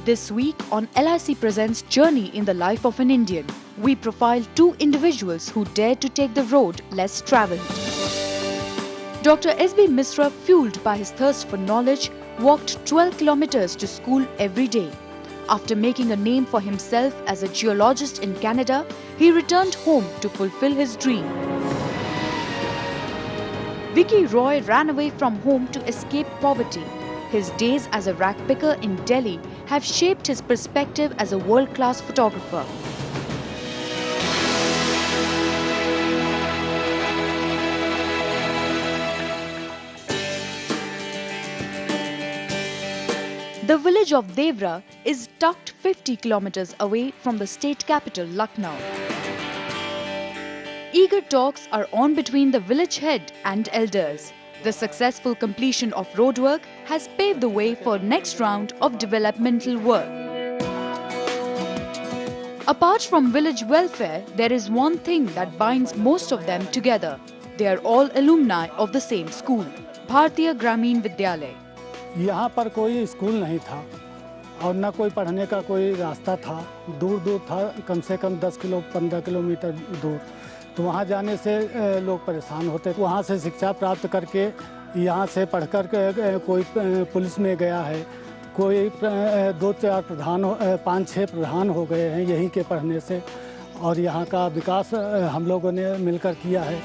This week on LIC Presents Journey in the Life of an Indian, we profile two individuals who dared to take the road less travelled. Dr. S.B. Misra, fueled by his thirst for knowledge, walked 12 kilometers to school every day. After making a name for himself as a geologist in Canada, he returned home to fulfill his dream. Vicky Roy ran away from home to escape poverty. His days as a rag picker in Delhi have shaped his perspective as a world-class photographer. The village of Devra is tucked 50 kilometers away from the state capital Lucknow. Eager talks are on between the village head and elders. The successful completion of roadwork has paved the way for next round of developmental work. Apart from village welfare, there is one thing that binds most of them together. They are all alumni of the same school, Bharatiya Gramin Vidyalaya. यहाँ पर कोई school नहीं था और न कोई पढ़ने का कोई रास्ता था, दूर दूर था, कम से कम 10 किलो 15 किलोमीटर दूर। तो वहाँ जाने से लोग परेशान होते। वहाँ से शिक्षा प्राप्त करके यहाँ से पढ़कर कोई पुलिस में गया है, कोई 2-4 प्रधान 5-6 प्रधान हो गए हैं यहीं के पढ़ने से, और यहाँ का विकास हम लोगों ने मिलकर किया है।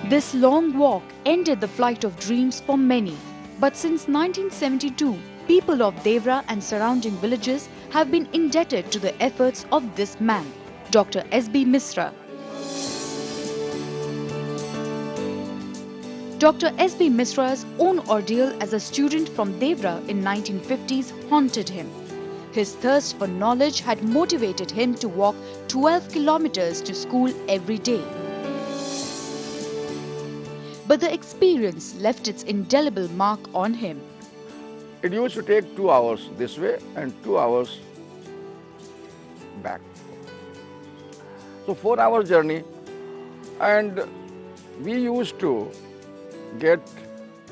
This long walk ended the flight of dreams for many. But since 1972, people of Devra and surrounding villages have been indebted to the efforts of this man, Dr. S.B. Misra. Dr. S.B. Misra's own ordeal as a student from Devra in 1950s haunted him. His thirst for knowledge had motivated him to walk 12 kilometers to school every day. But the experience left its indelible mark on him. It used to take 2 hours this way and 2 hours back. So 4-hour journey, and we used to get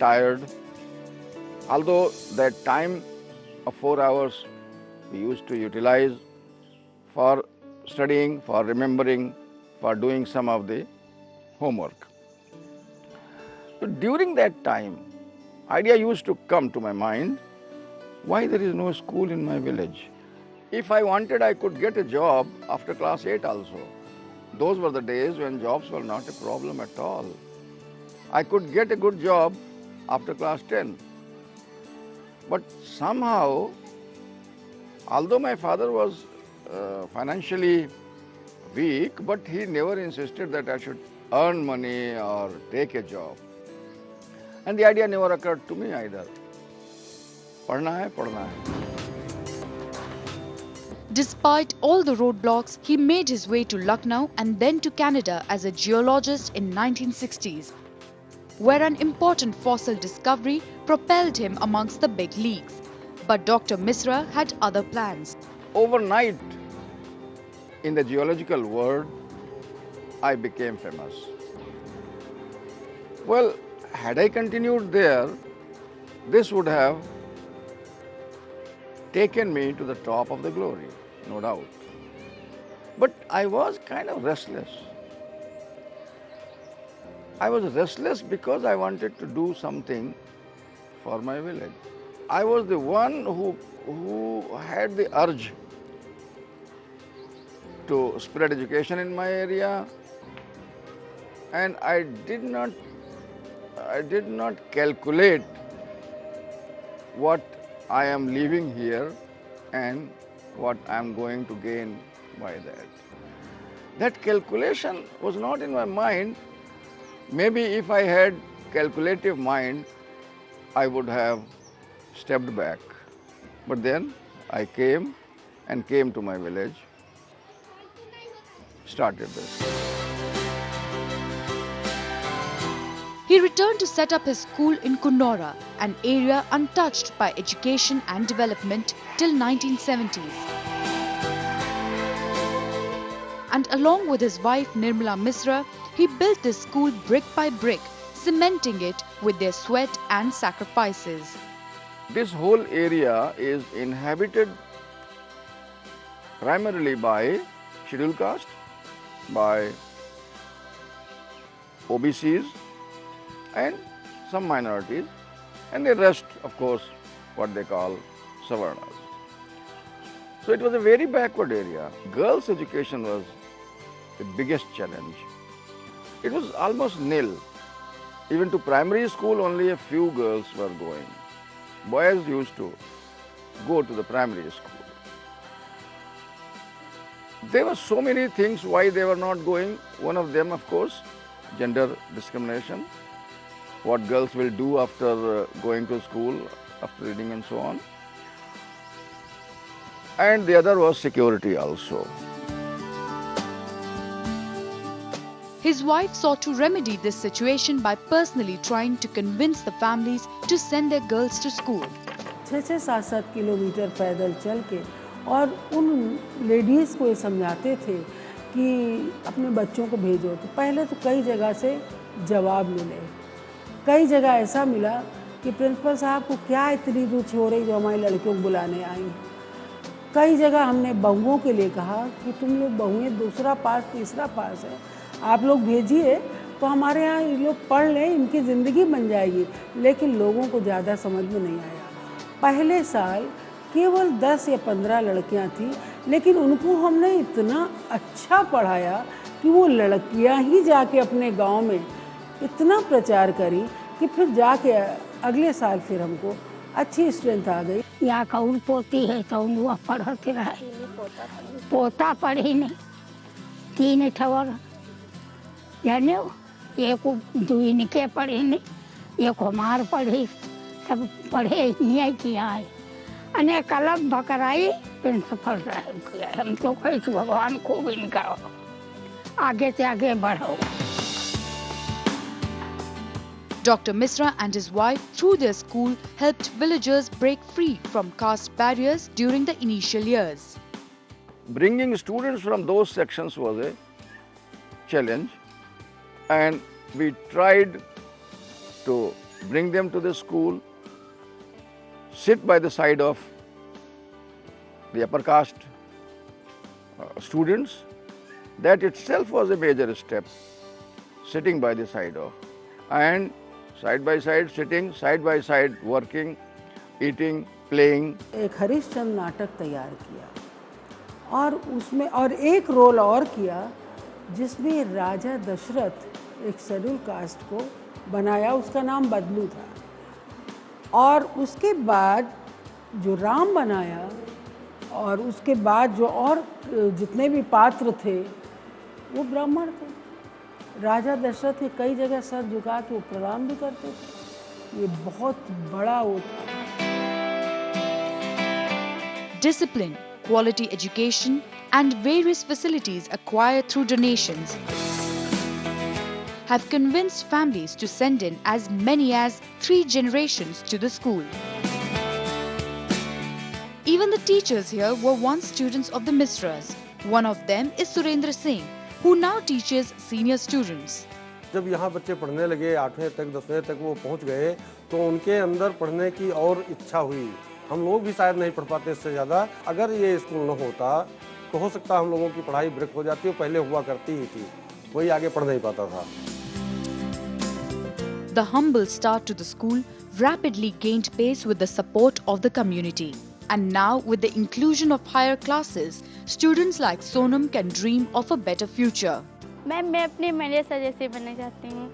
tired. Although that time of 4 hours we used to utilize for studying, for remembering, for doing some of the homework. So during that time, idea used to come to my mind, why there is no school in my village? If I wanted, I could get a job after class 8 also. Those were the days when jobs were not a problem at all. I could get a good job after class 10. But somehow, although my father was financially weak, but he never insisted that I should earn money or take a job. And the idea never occurred to me either. Padhna hai, padhna hai. Despite all the roadblocks, he made his way to Lucknow and then to Canada as a geologist in 1960s, where an important fossil discovery propelled him amongst the big leagues. But Dr. Misra had other plans. Overnight, in the geological world, I became famous. Well, had I continued there, this would have taken me to the top of the glory, no doubt. But I was kind of restless. I was restless because I wanted to do something for my village. I was the one who had the urge to spread education in my area, and I did not calculate what I am leaving here and what I am going to gain by that. That calculation was not in my mind, Maybe if I had calculative mind, I would have stepped back. But then I came to my village, started this. He returned to set up his school in Kunnora, an area untouched by education and development till 1970s. And along with his wife Nirmala Misra, he built this school brick by brick, cementing it with their sweat and sacrifices. This whole area is inhabited primarily by scheduled caste, by OBCs and some minorities, and the rest, of course, what they call Savarnas. So it was a very backward area. Girls' education was the biggest challenge. It was almost nil. Even to primary school, only a few girls were going. Boys used to go to the primary school. There were so many things why they were not going. One of them, of course, gender discrimination. What girls will do after going to school, after reading and so on. And the other was security also. His wife sought to remedy this situation by personally trying to convince the families to send their girls to school. 6-7 kilometre पैदल चल के और उन ladies को ये समझाते थे कि अपने बच्चों को भेजो। तो पहले तो कई जगह से जवाब मिले, कई जगह ऐसा मिला कि प्रिंसिपल साहब को क्या इतनी रुचि हो रही जो हमारी लड़कियों को बुलाने आई। कई जगह हमने बहुओं के लिए कहा कि तुम लोग बहुएं दूसरा पास तीसरा पास है, आप लोग भेजिए तो हमारे यहाँ ये लोग पढ़ लें, इनकी ज़िंदगी बन जाएगी। लेकिन लोगों को ज़्यादा समझ में नहीं आया। पहले साल केवल 10 या 15 लड़कियाँ थीं, लेकिन उनको हमने इतना अच्छा पढ़ाया कि वो लड़कियाँ ही जाके अपने गांव में इतना प्रचार करी कि फिर जाके अगले साल फिर हमको अच्छी स्ट्रेंथ आ गई। या कौन पोती है तो वो पढ़ते रहे, पोता पढ़ी नहीं, 3 ठवर जाने एक दुई निके पढ़ी नहीं, एक हमार पढ़ी, सब पढ़े ही किया है। अने कलम बकराई प्रिंसिपल साहब किया। हम तो कहे भगवान खूब इनका आगे से आगे बढ़ो। Dr. Misra and his wife, through their school, helped villagers break free from caste barriers during the initial years. Bringing students from those sections was a challenge, and we tried to bring them to the school, sit by the side of the upper caste students. That itself was a major step, sitting by the side of, and side by side sitting, side by side working, eating, playing. एक हरिश्चंद्र नाटक तैयार किया और उसमें और एक role और किया जिसमें राजा दशरथ एक शेड्यूल कास्ट को बनाया, उसका नाम बदलू था। और उसके बाद जो राम बनाया और उसके बाद जो और जितने भी पात्र थे वो ब्राह्मण थे। राजा दशरथ के कई जगह सर झुका के वो प्रणाम भी करते थे। ये बहुत बड़ा वो था। Discipline, quality education, and various facilities acquired through donations have convinced families to send in as many as 3 generations to the school. Even the teachers here were once students of the Misras. One of them is Surendra Singh, who now teaches senior students. जब यहाँ बच्चे पढ़ने लगे 8वीं तक 10वीं तक वो पहुँच गए तो उनके अंदर पढ़ने की और इच्छा हुई। हम लोग भी शायद नहीं पढ़ पाते इससे ज़्यादा। अगर ये स्कूल न होता तो हो सकता हम लोगों की पढ़ाई ब्रेक हो जाती, पहले हुआ करती ही थी, कोई आगे पढ़ नहीं पाता था। The humble start to the school rapidly gained pace with the support of the community. And now, with the inclusion of higher classes, students like Sonam can dream of a better future. Ma'am मैं अपने manager जैसे बनना चाहती हूँ।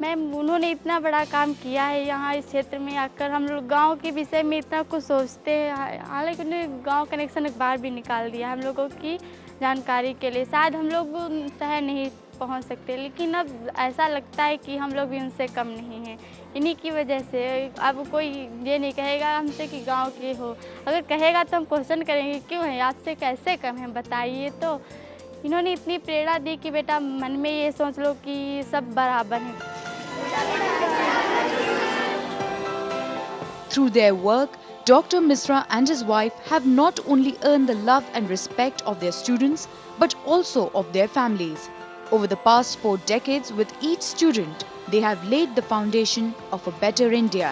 Ma'am उन्होंने इतना बड़ा काम किया है यहाँ इस क्षेत्र में आकर। हम लोग गांव के विषय में इतना कुछ सोचते हैं, हालांकि उन्होंने गांव कनेक्शन अखबार भी निकाल दिया हम लोगों की जानकारी के लिए। शायद हम लोग शहर नहीं पहुंच सकते हैं, लेकिन अब ऐसा लगता है कि हम लोग भी उनसे कम नहीं हैं। इन्हीं की वजह से अब कोई ये नहीं कहेगा हमसे कि गांव के हो, अगर कहेगा तो हम क्वेश्चन करेंगे क्यों है, आपसे कैसे कम है बताइए। तो इन्होंने इतनी प्रेरणा दी कि बेटा मन में ये सोच लो कि सब बराबर हैं। Through their work, Dr. Misra and his wife have not only earned the love and respect of their students, but also of their families. Over the past 4 decades with each student, they have laid the foundation of a better India.